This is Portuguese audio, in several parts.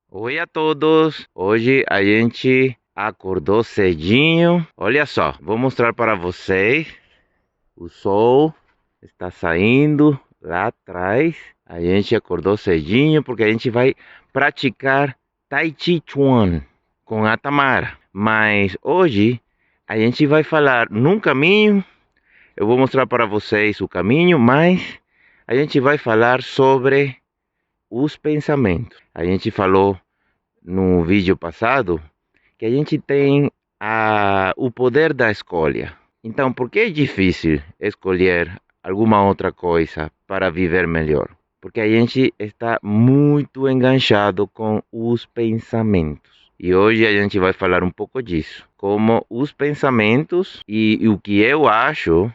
Oi a todos! Hoje a gente acordou cedinho. Olha só, vou mostrar para vocês. O sol está saindo lá atrás. A gente acordou cedinho porque a gente vai praticar Tai Chi Chuan com a Tamara. Mas hoje a gente vai falar num caminho. Eu vou mostrar para vocês o caminho, mas a gente vai falar sobre os pensamentos. A gente falou no vídeo passado que a gente tem o poder da escolha. Então, por que é difícil escolher alguma outra coisa para viver melhor? Porque a gente está muito enganchado com os pensamentos. E hoje a gente vai falar um pouco disso. Como os pensamentos e o que eu acho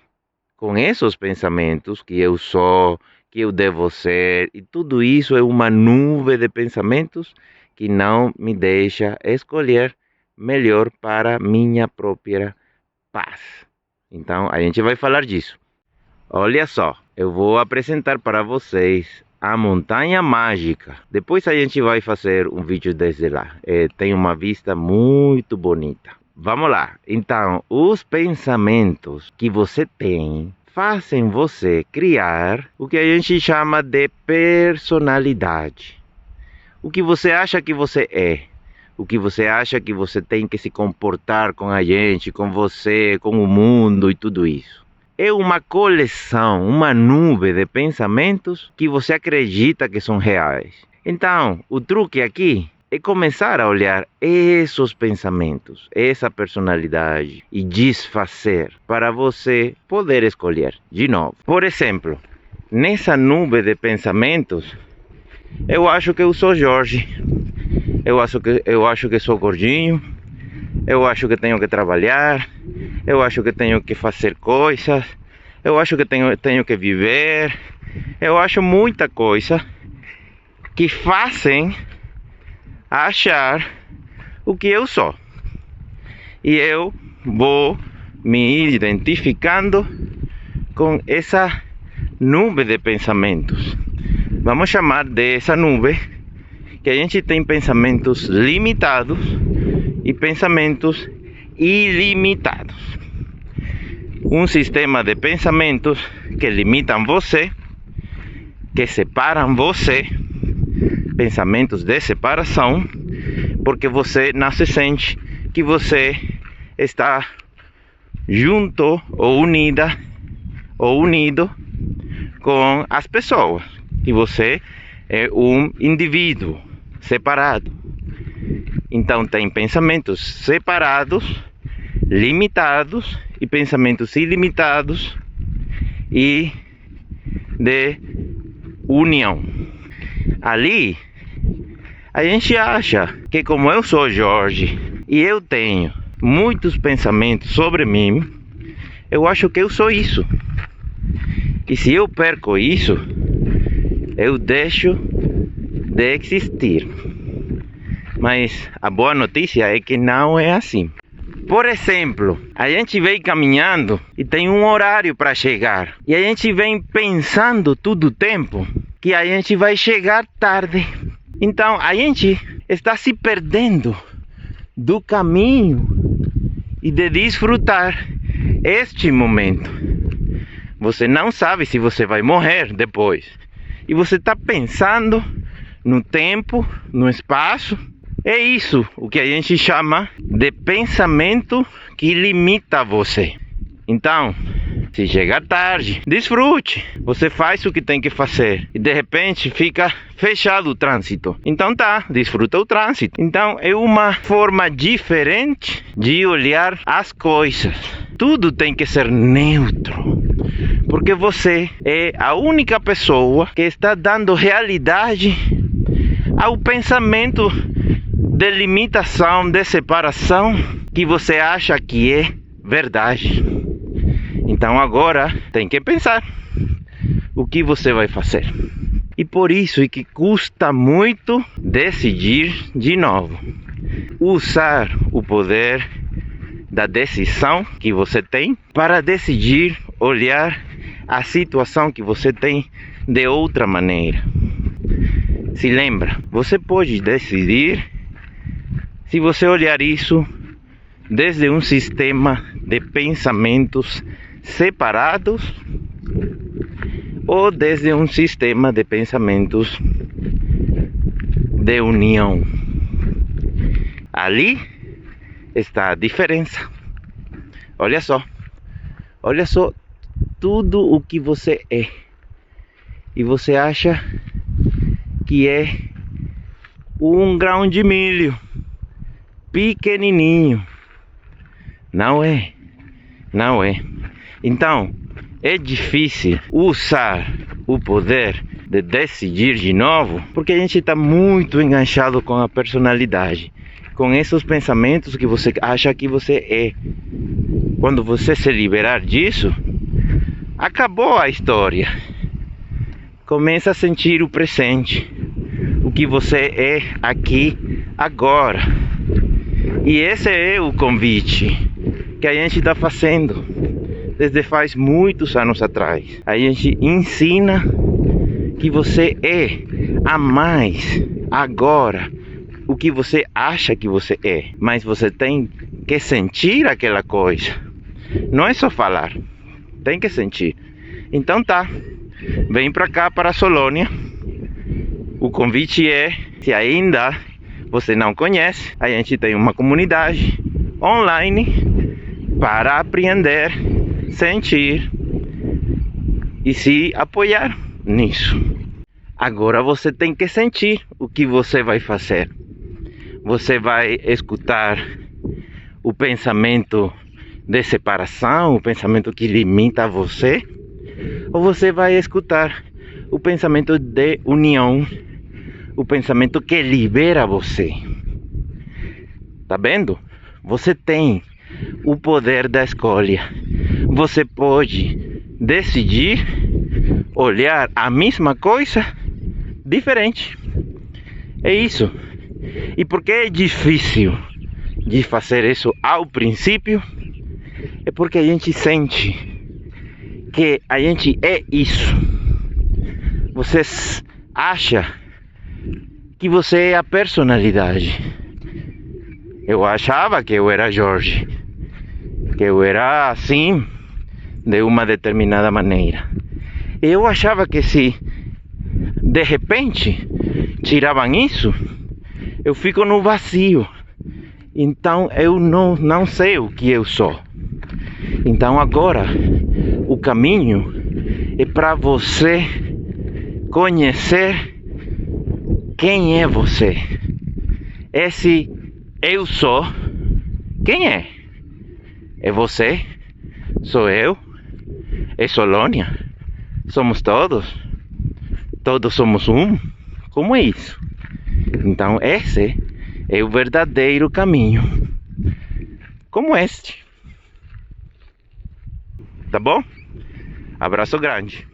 com esses pensamentos, que eu sou, que eu devo ser, e tudo isso é uma nuvem de pensamentos que não me deixa escolher melhor para minha própria paz. Então, a gente vai falar disso. Olha só, eu vou apresentar para vocês a Montanha Mágica. Depois a gente vai fazer um vídeo desde lá. Tem uma vista muito bonita. Vamos lá. Então, os pensamentos que você tem fazem você criar o que a gente chama de personalidade. O que você acha que você é, o que você acha que você tem que se comportar com a gente, com você, com o mundo e tudo isso. É uma coleção, uma nuvem de pensamentos que você acredita que são reais. Então, o truque aqui é começar a olhar esses pensamentos, essa personalidade e desfazer para você poder escolher de novo. Por exemplo, nessa nuvem de pensamentos, eu acho que eu sou Jorge. Eu acho que sou gordinho. Eu acho que tenho que trabalhar. Eu acho que tenho que fazer coisas. Eu acho que tenho que viver. Eu acho muita coisa que fazem achar o que eu sou. E eu vou me identificando com essa nuvem de pensamentos. Vamos chamar dessa nuvem que a gente tem pensamentos limitados e pensamentos ilimitados. Um sistema de pensamentos que limitam você, que separam você, pensamentos de separação, porque você não se sente que você está junto ou unida ou unido com as pessoas. Que você é um indivíduo separado. Então tem pensamentos separados, limitados e pensamentos ilimitados e de união. Ali a gente acha que como eu sou Jorge e eu tenho muitos pensamentos sobre mim, eu acho que eu sou isso. E se eu perco isso, eu deixo de existir. Mas a boa notícia é que não é assim. Por exemplo, a gente vem caminhando e tem um horário para chegar. E a gente vem pensando todo o tempo que a gente vai chegar tarde. Então a gente está se perdendo do caminho e de desfrutar este momento. Você não sabe se você vai morrer depois. E você está pensando no tempo, no espaço. É isso o que a gente chama de pensamento que limita você. Então, se chegar tarde, desfrute. Você faz o que tem que fazer. E de repente fica fechado o trânsito. Então tá, desfruta o trânsito. Então é uma forma diferente de olhar as coisas. Tudo tem que ser neutro. Porque você é a única pessoa que está dando realidade ao pensamento de limitação, de separação que você acha que é verdade. Então agora tem que pensar o que você vai fazer. E por isso é que custa muito decidir de novo. Usar o poder da decisão que você tem para decidir olhar a situação que você tem de outra maneira. Se lembra, você pode decidir se você olhar isso desde um sistema de pensamentos separados ou desde um sistema de pensamentos de união. Ali está a diferença. Olha só tudo o que você é e você acha que é um grão de milho pequenininho. Não é. Então, é difícil usar o poder de decidir de novo, porque a gente está muito enganchado com a personalidade, com esses pensamentos que você acha que você é. Quando você se liberar disso, acabou a história. Começa a sentir o presente, o que você é aqui, agora. E esse é o convite que a gente está fazendo desde faz muitos anos atrás. A gente ensina que você é a mais agora o que você acha que você é, mas você tem que sentir aquela coisa. Não é só falar, tem que sentir. Então tá, vem pra cá, para a Solônia. O convite é, se ainda você não conhece, a gente tem uma comunidade online para aprender, sentir e se apoiar nisso. Agora você tem que sentir o que você vai fazer. Você vai escutar o pensamento de separação, o pensamento que limita você, ou você vai escutar o pensamento de união, o pensamento que libera você. Tá vendo? Você tem o poder da escolha. Você pode decidir olhar a mesma coisa diferente. É isso. E por que é difícil de fazer isso ao princípio? É porque a gente sente que a gente é isso. Você acha que você é a personalidade. Eu achava que eu era Jorge, que eu era assim, de uma determinada maneira. Eu achava que se de repente tiravam isso, eu fico no vazio. Então eu não sei o que eu sou. Então agora o caminho é para você conhecer quem é você. Esse eu sou, quem é? É você? Sou eu? É Solônia? Somos todos? Todos somos um? Como é isso? Então esse é o verdadeiro caminho, como este. Tá bom? Abraço grande.